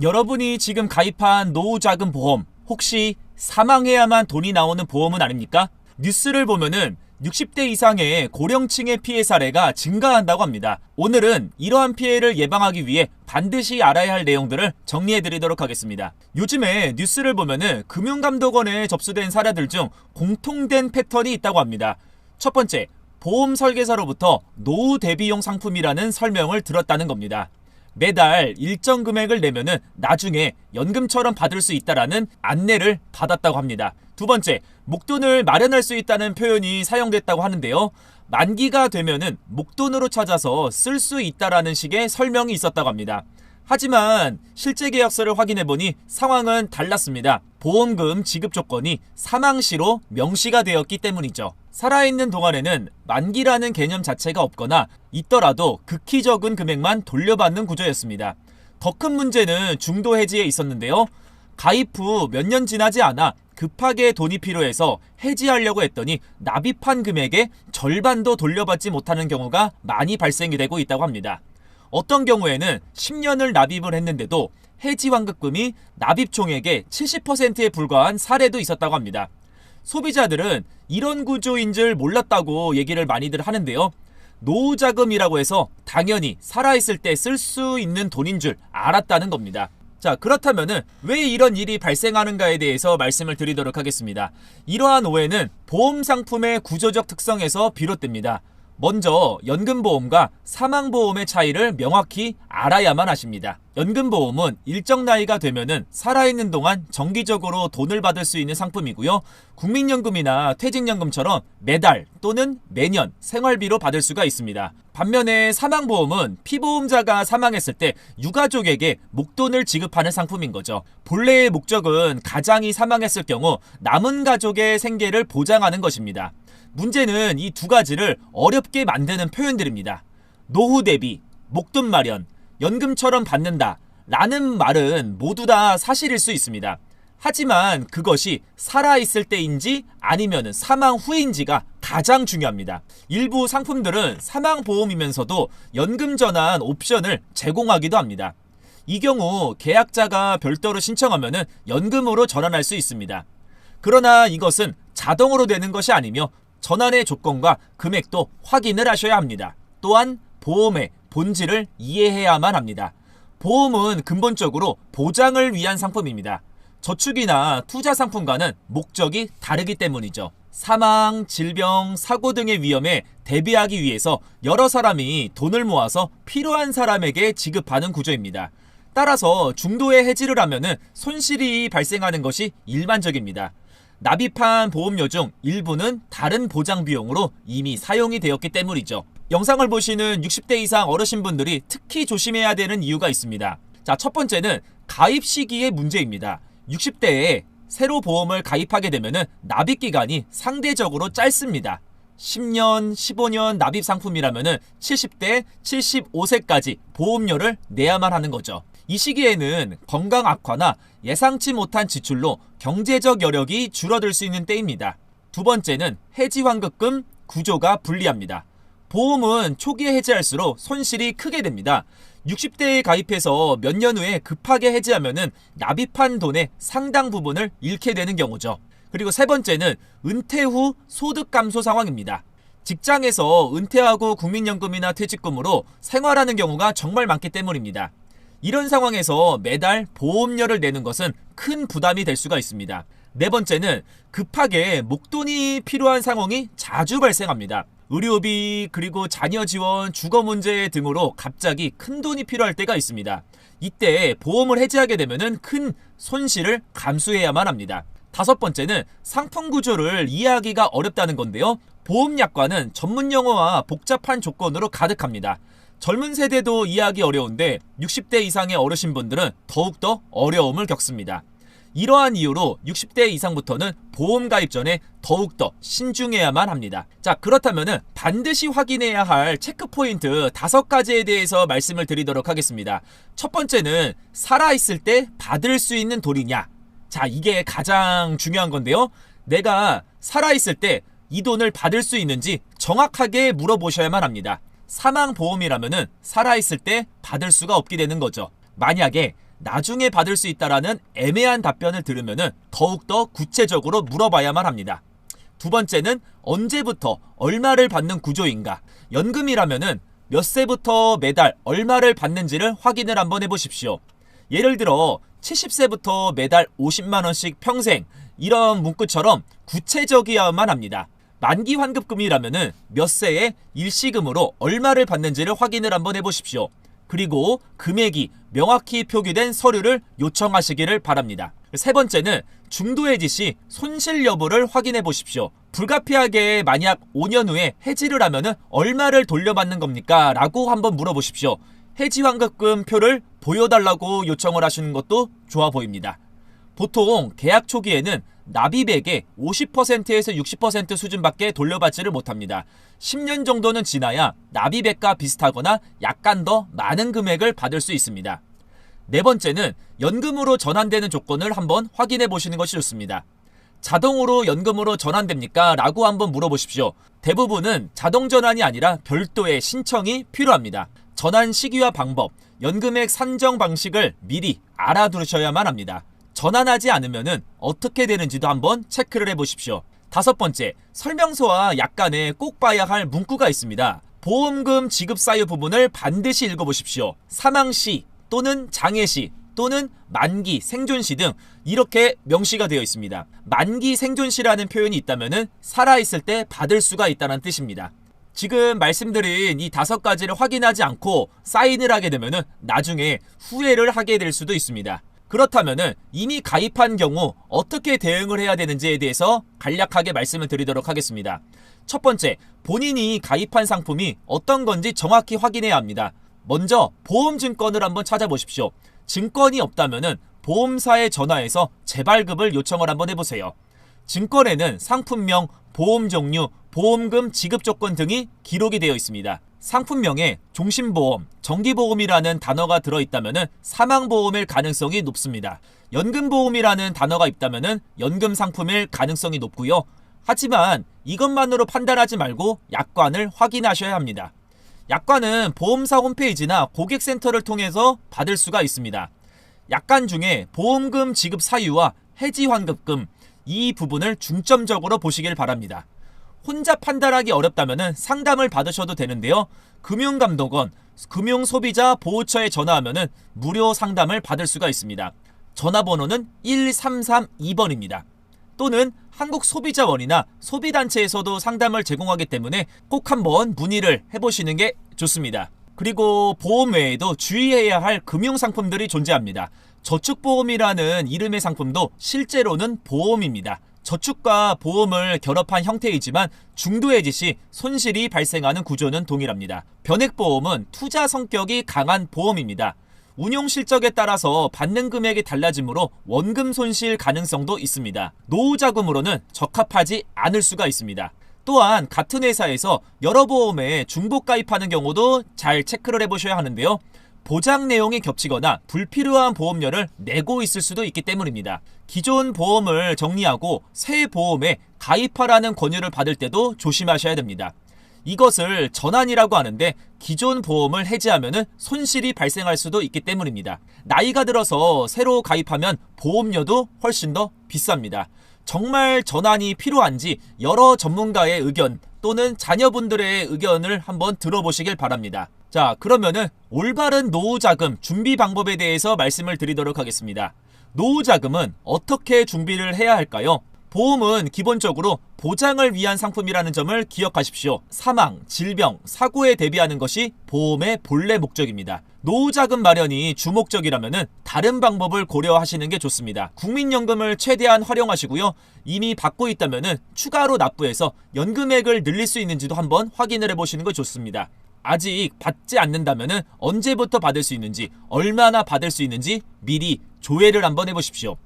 여러분이 지금 가입한 노후자금 보험, 혹시 사망해야만 돈이 나오는 보험은 아닙니까? 뉴스를 보면은 60대 이상의 고령층의 피해 사례가 증가한다고 합니다. 오늘은 이러한 피해를 예방하기 위해 반드시 알아야 할 내용들을 정리해드리도록 하겠습니다. 요즘에 뉴스를 보면은 금융감독원에 접수된 사례들 중 공통된 패턴이 있다고 합니다. 첫 번째, 보험 설계사로부터 노후 대비용 상품이라는 설명을 들었다는 겁니다. 매달 일정 금액을 내면은 나중에 연금처럼 받을 수 있다라는 안내를 받았다고 합니다. 두 번째, 목돈을 마련할 수 있다는 표현이 사용됐다고 하는데요. 만기가 되면은 목돈으로 찾아서 쓸 수 있다라는 식의 설명이 있었다고 합니다. 하지만 실제 계약서를 확인해보니 상황은 달랐습니다. 보험금 지급 조건이 사망시로 명시가 되었기 때문이죠. 살아있는 동안에는 만기라는 개념 자체가 없거나 있더라도 극히 적은 금액만 돌려받는 구조였습니다. 더 큰 문제는 중도 해지에 있었는데요. 가입 후 몇 년 지나지 않아 급하게 돈이 필요해서 해지하려고 했더니 납입한 금액의 절반도 돌려받지 못하는 경우가 많이 발생이 되고 있다고 합니다. 어떤 경우에는 10년을 납입을 했는데도 해지 환급금이 납입 총액의 70%에 불과한 사례도 있었다고 합니다. 소비자들은 이런 구조인 줄 몰랐다고 얘기를 많이들 하는데요. 노후자금이라고 해서 당연히 살아있을 때 쓸 수 있는 돈인 줄 알았다는 겁니다. 자, 그렇다면은 왜 이런 일이 발생하는가에 대해서 말씀을 드리도록 하겠습니다. 이러한 오해는 보험 상품의 구조적 특성에서 비롯됩니다. 먼저 연금보험과 사망보험의 차이를 명확히 알아야만 하십니다. 연금보험은 일정 나이가 되면은 살아있는 동안 정기적으로 돈을 받을 수 있는 상품이고요. 국민연금이나 퇴직연금처럼 매달 또는 매년 생활비로 받을 수가 있습니다. 반면에 사망보험은 피보험자가 사망했을 때 유가족에게 목돈을 지급하는 상품인 거죠. 본래의 목적은 가장이 사망했을 경우 남은 가족의 생계를 보장하는 것입니다. 문제는 이 두 가지를 어렵게 만드는 표현들입니다. 노후 대비, 목돈 마련, 연금처럼 받는다 라는 말은 모두 다 사실일 수 있습니다. 하지만 그것이 살아있을 때인지 아니면 사망 후인지가 가장 중요합니다. 일부 상품들은 사망보험이면서도 연금 전환 옵션을 제공하기도 합니다. 이 경우 계약자가 별도로 신청하면 연금으로 전환할 수 있습니다. 그러나 이것은 자동으로 되는 것이 아니며 전환의 조건과 금액도 확인을 하셔야 합니다. 또한 보험의 본질을 이해해야만 합니다. 보험은 근본적으로 보장을 위한 상품입니다. 저축이나 투자 상품과는 목적이 다르기 때문이죠. 사망, 질병, 사고 등의 위험에 대비하기 위해서 여러 사람이 돈을 모아서 필요한 사람에게 지급하는 구조입니다. 따라서 중도에 해지를 하면 손실이 발생하는 것이 일반적입니다. 납입한 보험료 중 일부는 다른 보장 비용으로 이미 사용이 되었기 때문이죠. 영상을 보시는 60대 이상 어르신분들이 특히 조심해야 되는 이유가 있습니다. 자, 첫 번째는 가입 시기의 문제입니다. 60대에 새로 보험을 가입하게 되면 납입 기간이 상대적으로 짧습니다. 10년, 15년 납입 상품이라면 70대, 75세까지 보험료를 내야만 하는 거죠. 이 시기에는 건강 악화나 예상치 못한 지출로 경제적 여력이 줄어들 수 있는 때입니다. 두 번째는 해지 환급금 구조가 불리합니다. 보험은 초기에 해지할수록 손실이 크게 됩니다. 60대에 가입해서 몇 년 후에 급하게 해지하면 납입한 돈의 상당 부분을 잃게 되는 경우죠. 그리고 세 번째는 은퇴 후 소득 감소 상황입니다. 직장에서 은퇴하고 국민연금이나 퇴직금으로 생활하는 경우가 정말 많기 때문입니다. 이런 상황에서 매달 보험료를 내는 것은 큰 부담이 될 수가 있습니다. 네 번째는 급하게 목돈이 필요한 상황이 자주 발생합니다. 의료비, 그리고 자녀 지원, 주거 문제 등으로 갑자기 큰 돈이 필요할 때가 있습니다. 이때 보험을 해지하게 되면 큰 손실을 감수해야만 합니다. 다섯 번째는 상품 구조를 이해하기가 어렵다는 건데요. 보험약관은 전문 용어와 복잡한 조건으로 가득합니다. 젊은 세대도 이해하기 어려운데 60대 이상의 어르신분들은 더욱더 어려움을 겪습니다. 이러한 이유로 60대 이상부터는 보험 가입 전에 더욱더 신중해야만 합니다. 자, 그렇다면 반드시 확인해야 할 체크포인트 5가지에 대해서 말씀을 드리도록 하겠습니다. 첫 번째는 살아있을 때 받을 수 있는 돈이냐. 자, 이게 가장 중요한 건데요. 내가 살아있을 때 이 돈을 받을 수 있는지 정확하게 물어보셔야만 합니다. 사망보험이라면 살아있을 때 받을 수가 없게 되는 거죠. 만약에 나중에 받을 수 있다라는 애매한 답변을 들으면 더욱더 구체적으로 물어봐야만 합니다. 두 번째는 언제부터 얼마를 받는 구조인가. 연금이라면은 몇 세부터 매달 얼마를 받는지를 확인을 한번 해보십시오. 예를 들어 70세부터 매달 50만원씩 평생, 이런 문구처럼 구체적이어야만 합니다. 만기 환급금이라면은 몇 세에 일시금으로 얼마를 받는지를 확인을 한번 해보십시오. 그리고 금액이 명확히 표기된 서류를 요청하시기를 바랍니다. 세 번째는 중도해지 시 손실 여부를 확인해 보십시오. 불가피하게 만약 5년 후에 해지를 하면은 얼마를 돌려받는 겁니까? 라고 한번 물어보십시오. 해지 환급금 표를 보여달라고 요청을 하시는 것도 좋아 보입니다. 보통 계약 초기에는 납입액의 50%에서 60% 수준밖에 돌려받지를 못합니다. 10년 정도는 지나야 납입액과 비슷하거나 약간 더 많은 금액을 받을 수 있습니다. 네 번째는 연금으로 전환되는 조건을 한번 확인해 보시는 것이 좋습니다. 자동으로 연금으로 전환됩니까? 라고 한번 물어보십시오. 대부분은 자동 전환이 아니라 별도의 신청이 필요합니다. 전환 시기와 방법, 연금액 산정 방식을 미리 알아두셔야만 합니다. 전환하지 않으면 어떻게 되는지도 한번 체크를 해보십시오. 다섯 번째, 설명서와 약간의 꼭 봐야 할 문구가 있습니다. 보험금 지급 사유 부분을 반드시 읽어보십시오. 사망시 또는 장애시 또는 만기, 생존시 등 이렇게 명시가 되어 있습니다. 만기, 생존시라는 표현이 있다면 살아있을 때 받을 수가 있다는 뜻입니다. 지금 말씀드린 이 5가지를 확인하지 않고 사인을 하게 되면 나중에 후회를 하게 될 수도 있습니다. 그렇다면 이미 가입한 경우 어떻게 대응을 해야 되는지에 대해서 간략하게 말씀을 드리도록 하겠습니다. 첫 번째, 본인이 가입한 상품이 어떤 건지 정확히 확인해야 합니다. 먼저 보험증권을 한번 찾아보십시오. 증권이 없다면 보험사에 전화해서 재발급을 요청을 한번 해보세요. 증권에는 상품명, 보험 종류, 보험금 지급 조건 등이 기록이 되어 있습니다. 상품명에 종신보험, 정기보험이라는 단어가 들어있다면 사망보험일 가능성이 높습니다. 연금보험이라는 단어가 있다면 연금 상품일 가능성이 높고요. 하지만 이것만으로 판단하지 말고 약관을 확인하셔야 합니다. 약관은 보험사 홈페이지나 고객센터를 통해서 받을 수가 있습니다. 약관 중에 보험금 지급 사유와 해지 환급금, 이 부분을 중점적으로 보시길 바랍니다. 혼자 판단하기 어렵다면 상담을 받으셔도 되는데요. 금융감독원, 금융소비자보호처에 전화하면 무료 상담을 받을 수가 있습니다. 전화번호는 1332번입니다. 또는 한국소비자원이나 소비단체에서도 상담을 제공하기 때문에 꼭 한번 문의를 해보시는 게 좋습니다. 그리고 보험 외에도 주의해야 할 금융상품들이 존재합니다. 저축보험이라는 이름의 상품도 실제로는 보험입니다. 저축과 보험을 결합한 형태이지만 중도해지 시 손실이 발생하는 구조는 동일합니다. 변액보험은 투자 성격이 강한 보험입니다. 운용 실적에 따라서 받는 금액이 달라지므로 원금 손실 가능성도 있습니다. 노후자금으로는 적합하지 않을 수가 있습니다. 또한 같은 회사에서 여러 보험에 중복 가입하는 경우도 잘 체크를 해보셔야 하는데요. 보장 내용이 겹치거나 불필요한 보험료를 내고 있을 수도 있기 때문입니다. 기존 보험을 정리하고 새 보험에 가입하라는 권유를 받을 때도 조심하셔야 됩니다. 이것을 전환이라고 하는데 기존 보험을 해지하면 손실이 발생할 수도 있기 때문입니다. 나이가 들어서 새로 가입하면 보험료도 훨씬 더 비쌉니다. 정말 전환이 필요한지 여러 전문가의 의견 또는 자녀분들의 의견을 한번 들어보시길 바랍니다. 자, 그러면은 올바른 노후자금 준비 방법에 대해서 말씀을 드리도록 하겠습니다. 노후자금은 어떻게 준비를 해야 할까요? 보험은 기본적으로 보장을 위한 상품이라는 점을 기억하십시오. 사망, 질병, 사고에 대비하는 것이 보험의 본래 목적입니다. 노후자금 마련이 주목적이라면 다른 방법을 고려하시는 게 좋습니다. 국민연금을 최대한 활용하시고요. 이미 받고 있다면 추가로 납부해서 연금액을 늘릴 수 있는지도 한번 확인을 해보시는 게 좋습니다. 아직 받지 않는다면 언제부터 받을 수 있는지, 얼마나 받을 수 있는지 미리 조회를 한번 해보십시오.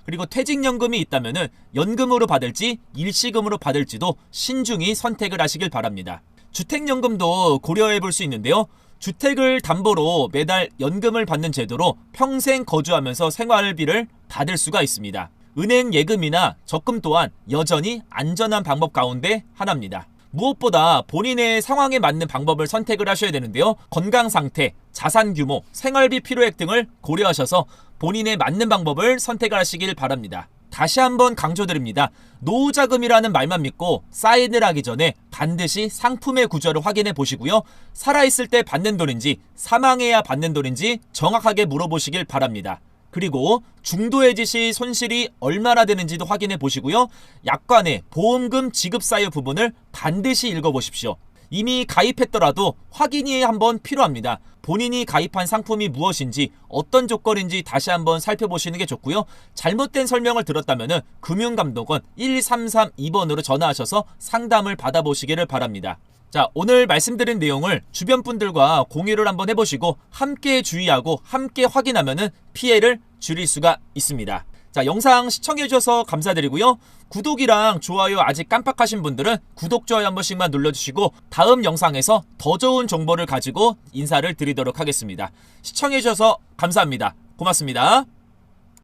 그리고 퇴직연금이 있다면 연금으로 받을지 일시금으로 받을지도 신중히 선택을 하시길 바랍니다. 주택연금도 고려해 볼 수 있는데요. 주택을 담보로 매달 연금을 받는 제도로 평생 거주하면서 생활비를 받을 수가 있습니다. 은행 예금이나 적금 또한 여전히 안전한 방법 가운데 하나입니다. 무엇보다 본인의 상황에 맞는 방법을 선택을 하셔야 되는데요. 건강 상태, 자산 규모, 생활비 필요액 등을 고려하셔서 본인에 맞는 방법을 선택하시길 바랍니다. 다시 한번 강조드립니다. 노후자금이라는 말만 믿고 사인을 하기 전에 반드시 상품의 구조를 확인해 보시고요. 살아있을 때 받는 돈인지 사망해야 받는 돈인지 정확하게 물어보시길 바랍니다. 그리고 중도해지 시 손실이 얼마나 되는지도 확인해 보시고요. 약관의 보험금 지급 사유 부분을 반드시 읽어보십시오. 이미 가입했더라도 확인이 한번 필요합니다. 본인이 가입한 상품이 무엇인지 어떤 조건인지 다시 한번 살펴보시는 게 좋고요. 잘못된 설명을 들었다면 금융감독원 1332번으로 전화하셔서 상담을 받아보시기를 바랍니다. 자, 오늘 말씀드린 내용을 주변 분들과 공유를 한번 해보시고 함께 주의하고 함께 확인하면 피해를 줄일 수가 있습니다. 자, 영상 시청해주셔서 감사드리고요. 구독이랑 좋아요 아직 깜빡하신 분들은 구독, 좋아요 한 번씩만 눌러주시고 다음 영상에서 더 좋은 정보를 가지고 인사를 드리도록 하겠습니다. 시청해주셔서 감사합니다. 고맙습니다.